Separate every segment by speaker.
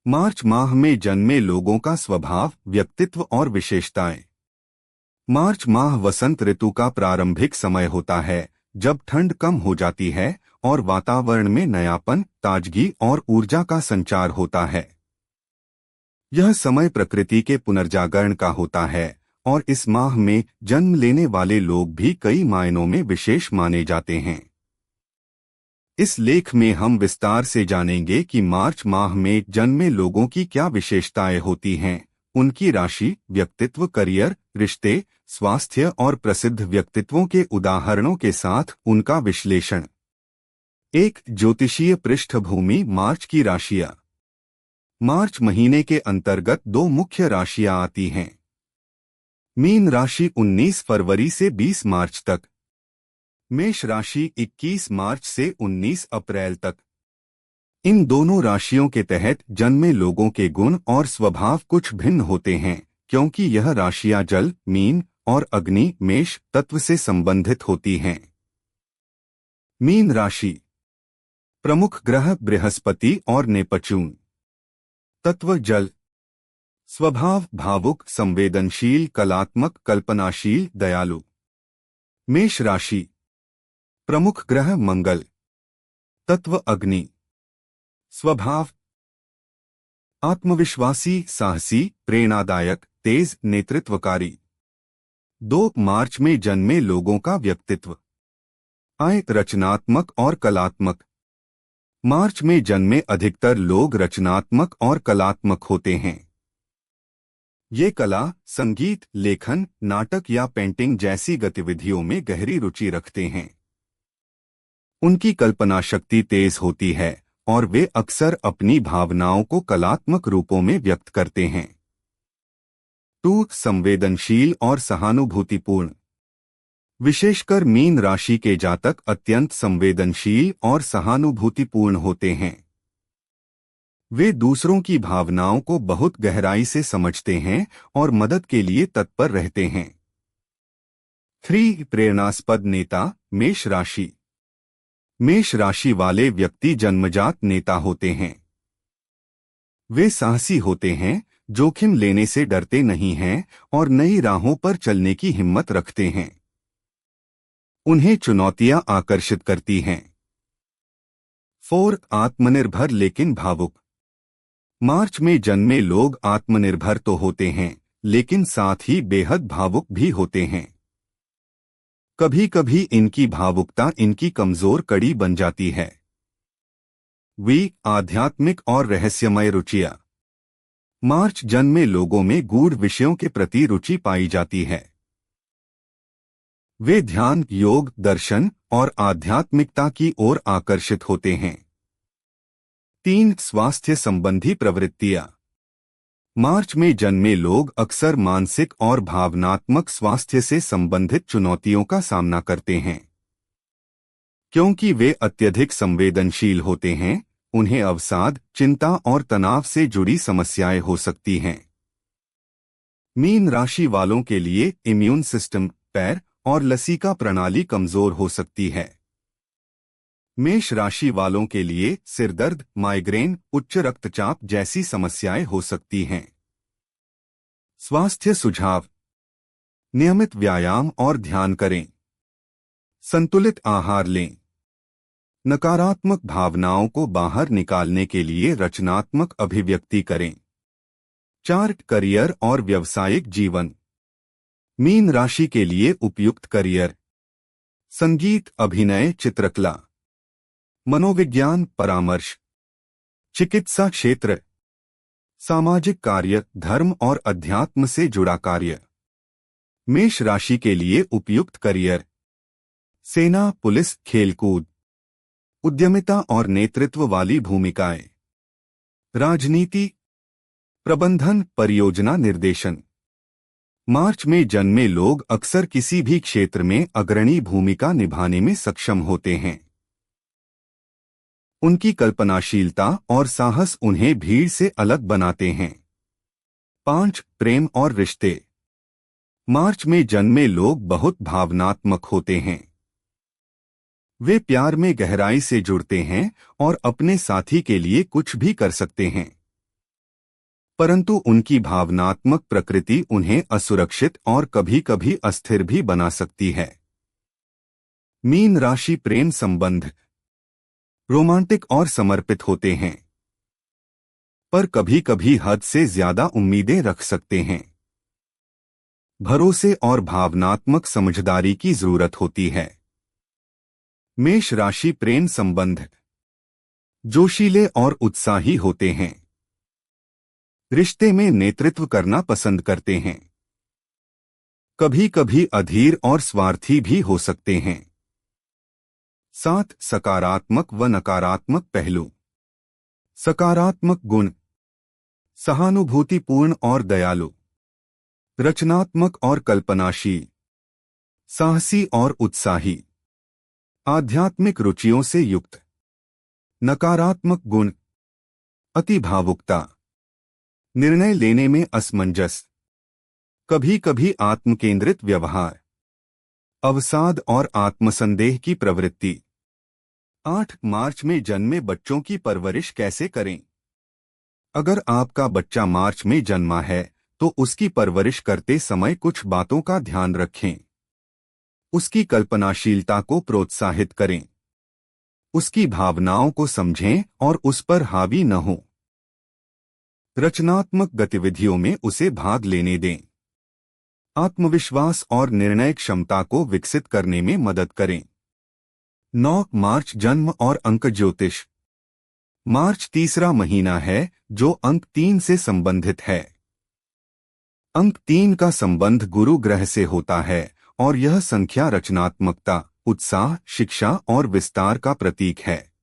Speaker 1: मार्च माह में जन्मे लोगों का स्वभाव, व्यक्तित्व और विशेषताएं। मार्च माह वसंत ऋतु का प्रारंभिक समय होता है, जब ठंड कम हो जाती है और वातावरण में नयापन, ताजगी और ऊर्जा का संचार होता है। यह समय प्रकृति के पुनर्जागरण का होता है और इस माह में जन्म लेने वाले लोग भी कई मायनों में विशेष माने जाते हैं। इस लेख में हम विस्तार से जानेंगे कि मार्च माह में जन्मे लोगों की क्या विशेषताएं होती हैं, उनकी राशि, व्यक्तित्व, करियर, रिश्ते, स्वास्थ्य और प्रसिद्ध व्यक्तित्वों के उदाहरणों के साथ उनका विश्लेषण। एक ज्योतिषीय पृष्ठभूमि। मार्च की राशियां। मार्च महीने के अंतर्गत दो मुख्य राशियां आती हैं। मीन राशि 19 फरवरी से 20 मार्च तक, मेष राशि 21 मार्च से 19 अप्रैल तक। इन दोनों राशियों के तहत जन्मे लोगों के गुण और स्वभाव कुछ भिन्न होते हैं, क्योंकि यह राशियां जल, मीन और अग्नि, मेष तत्व से संबंधित होती हैं। मीन राशि। प्रमुख ग्रह बृहस्पति और नेपच्यून। तत्व जल। स्वभाव भावुक, संवेदनशील, कलात्मक, कल्पनाशील, दयालु। मेष राशि। प्रमुख ग्रह मंगल। तत्व अग्नि। स्वभाव आत्मविश्वासी, साहसी, प्रेरणादायक, तेज, नेतृत्वकारी। 2 मार्च में जन्मे लोगों का व्यक्तित्व। आय रचनात्मक और कलात्मक। मार्च में जन्मे अधिकतर लोग रचनात्मक और कलात्मक होते हैं। ये कला, संगीत, लेखन, नाटक या पेंटिंग जैसी गतिविधियों में गहरी रुचि रखते हैं। उनकी कल्पना शक्ति तेज होती है और वे अक्सर अपनी भावनाओं को कलात्मक रूपों में व्यक्त करते हैं। 2 संवेदनशील और सहानुभूतिपूर्ण। विशेषकर मीन राशि के जातक अत्यंत संवेदनशील और सहानुभूतिपूर्ण होते हैं। वे दूसरों की भावनाओं को बहुत गहराई से समझते हैं और मदद के लिए तत्पर रहते हैं। 3 प्रेरणास्पद नेता। मेष राशि। मेष राशि वाले व्यक्ति जन्मजात नेता होते हैं। वे साहसी होते हैं, जोखिम लेने से डरते नहीं हैं और नई राहों पर चलने की हिम्मत रखते हैं। उन्हें चुनौतियां आकर्षित करती हैं। 4 आत्मनिर्भर लेकिन भावुक। मार्च में जन्मे लोग आत्मनिर्भर तो होते हैं, लेकिन साथ ही बेहद भावुक भी होते हैं। कभी कभी इनकी भावुकता इनकी कमजोर कड़ी बन जाती है। वी आध्यात्मिक और रहस्यमय रुचियां। मार्च जन्मे लोगों में गूढ़ विषयों के प्रति रुचि पाई जाती है। वे ध्यान, योग, दर्शन और आध्यात्मिकता की ओर आकर्षित होते हैं। 3 स्वास्थ्य संबंधी प्रवृत्तियां। मार्च में जन्मे लोग अक्सर मानसिक और भावनात्मक स्वास्थ्य से संबंधित चुनौतियों का सामना करते हैं। क्योंकि वे अत्यधिक संवेदनशील होते हैं, उन्हें अवसाद, चिंता और तनाव से जुड़ी समस्याएं हो सकती हैं। मीन राशि वालों के लिए इम्यून सिस्टम, पैर और लसीका प्रणाली कमजोर हो सकती है। मेष राशि वालों के लिए सिरदर्द, माइग्रेन, उच्च रक्तचाप जैसी समस्याएं हो सकती हैं। स्वास्थ्य सुझाव। नियमित व्यायाम और ध्यान करें। संतुलित आहार लें। नकारात्मक भावनाओं को बाहर निकालने के लिए रचनात्मक अभिव्यक्ति करें। 4 करियर और व्यावसायिक जीवन। मीन राशि के लिए उपयुक्त करियर। संगीत, अभिनय, चित्रकला, मनोविज्ञान, परामर्श, चिकित्सा क्षेत्र, सामाजिक कार्य, धर्म और अध्यात्म से जुड़ा कार्य। मेष राशि के लिए उपयुक्त करियर। सेना, पुलिस, खेलकूद, उद्यमिता और नेतृत्व वाली भूमिकाएं। राजनीति, प्रबंधन, परियोजना निर्देशन। मार्च में जन्मे लोग अक्सर किसी भी क्षेत्र में अग्रणी भूमिका निभाने में सक्षम होते हैं। उनकी कल्पनाशीलता और साहस उन्हें भीड़ से अलग बनाते हैं। 5 प्रेम और रिश्ते। मार्च में जन्मे लोग बहुत भावनात्मक होते हैं। वे प्यार में गहराई से जुड़ते हैं और अपने साथी के लिए कुछ भी कर सकते हैं। परंतु उनकी भावनात्मक प्रकृति उन्हें असुरक्षित और कभी-कभी अस्थिर भी बना सकती है। मीन राशि प्रेम संबंध रोमांटिक और समर्पित होते हैं, पर कभी-कभी हद से ज्यादा उम्मीदें रख सकते हैं। भरोसे और भावनात्मक समझदारी की जरूरत होती है। मेष राशि प्रेम संबंध जोशीले और उत्साही होते हैं। रिश्ते में नेतृत्व करना पसंद करते हैं। कभी-कभी अधीर और स्वार्थी भी हो सकते हैं। 7 सकारात्मक व नकारात्मक पहलू। सकारात्मक गुण सहानुभूतिपूर्ण और दयालु, रचनात्मक और कल्पनाशील, साहसी और उत्साही, आध्यात्मिक रुचियों से युक्त। नकारात्मक गुण अति भावुकता, निर्णय लेने में असमंजस, कभी-कभी आत्मकेंद्रित व्यवहार, अवसाद और आत्मसंदेह की प्रवृत्ति। 8 मार्च में जन्मे बच्चों की परवरिश कैसे करें? अगर आपका बच्चा मार्च में जन्मा है तो उसकी परवरिश करते समय कुछ बातों का ध्यान रखें। उसकी कल्पनाशीलता को प्रोत्साहित करें, उसकी भावनाओं को समझें और उस पर हावी न हो। रचनात्मक गतिविधियों में उसे भाग लेने दें। आत्मविश्वास और निर्णय क्षमता को विकसित करने में मदद करें। 9 मार्च जन्म और अंक ज्योतिष। मार्च तीसरा महीना है जो अंक 3 से संबंधित है। अंक 3 का संबंध गुरु ग्रह से होता है और यह संख्या रचनात्मकता, उत्साह, शिक्षा और विस्तार का प्रतीक है।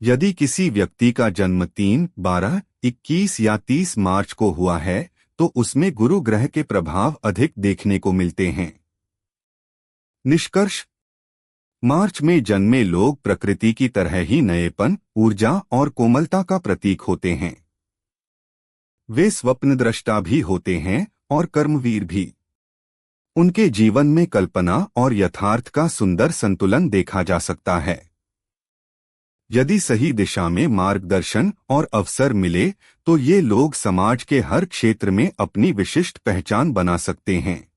Speaker 1: यदि किसी व्यक्ति का जन्म 3, 12, 21 या 30 मार्च को हुआ है तो उसमें गुरु ग्रह के प्रभाव अधिक देखने को मिलते हैं। निष्कर्ष, मार्च में जन्मे लोग प्रकृति की तरह ही नएपन, ऊर्जा और कोमलता का प्रतीक होते हैं। वे स्वप्नद्रष्टा भी होते हैं और कर्मवीर भी। उनके जीवन में कल्पना और यथार्थ का सुंदर संतुलन देखा जा सकता है। यदि सही दिशा में मार्गदर्शन और अवसर मिले तो ये लोग समाज के हर क्षेत्र में अपनी विशिष्ट पहचान बना सकते हैं।